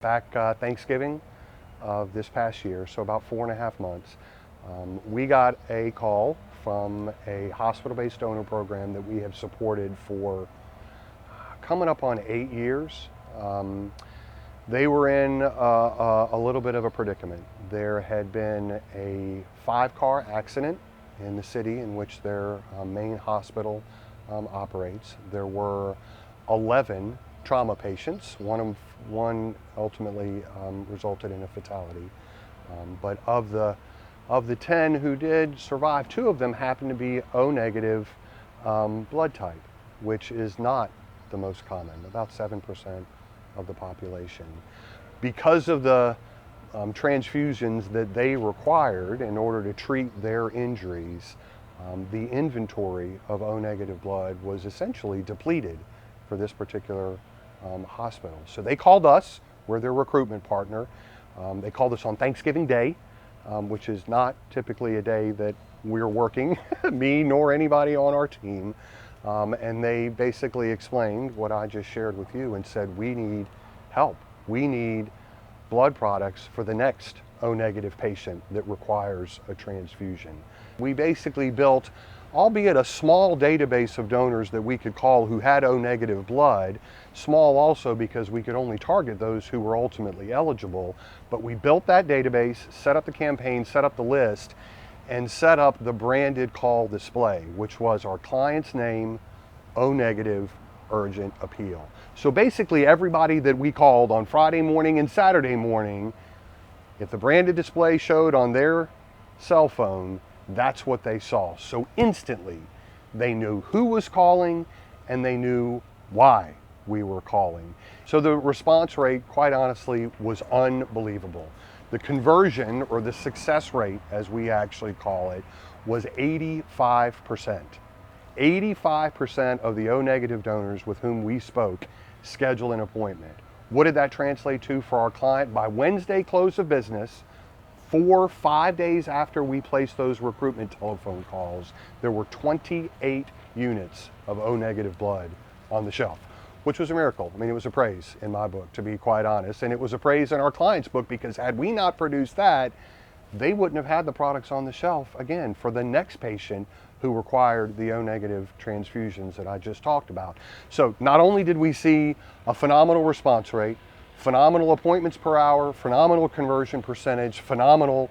Back Thanksgiving of this past year, so about 4.5 months, we got a call from a hospital-based donor program that we have supported for coming up on 8 years. They were in a little bit of a predicament. There had been a 5-car accident in the city in which their main hospital operates. There were 11 trauma patients. One ultimately resulted in a fatality. But of the 10 who did survive, 2 of them happened to be O negative blood type, which is not the most common, about 7% of the population. Because of the transfusions that they required in order to treat their injuries, the inventory of O negative blood was essentially depleted for this particular hospital. So they called us, we're their recruitment partner. They called us on Thanksgiving Day, which is not typically a day that we're working, me nor anybody on our team. And they basically explained what I just shared with you and said, we need help. We need blood products for the next O negative patient that requires a transfusion. We basically built, albeit a small database of donors that we could call who had O negative blood, small also because we could only target those who were ultimately eligible, but we built that database, set up the campaign, set up the list, and set up the branded call display, which was our client's name, O negative, urgent appeal. So basically everybody that we called on Friday morning and Saturday morning, if the branded display showed on their cell phone, that's what they saw. So instantly they knew who was calling and they knew why we were calling. So the response rate, quite honestly, was unbelievable. The conversion, or the success rate as we actually call it, was 85%. 85% of the O negative donors with whom we spoke scheduled an appointment. What did that translate to for our client? By Wednesday close of business, 5 days after we placed those recruitment telephone calls, there were 28 units of O negative blood on the shelf, which was a miracle. I mean, it was a praise in my book, to be quite honest, and it was a praise in our client's book, because had we not produced that, they wouldn't have had the products on the shelf, again, for the next patient who required the O negative transfusions that I just talked about. So not only did we see a phenomenal response rate, phenomenal appointments per hour, phenomenal conversion percentage, phenomenal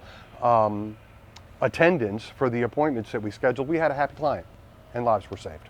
attendance for the appointments that we scheduled, we had a happy client and lives were saved.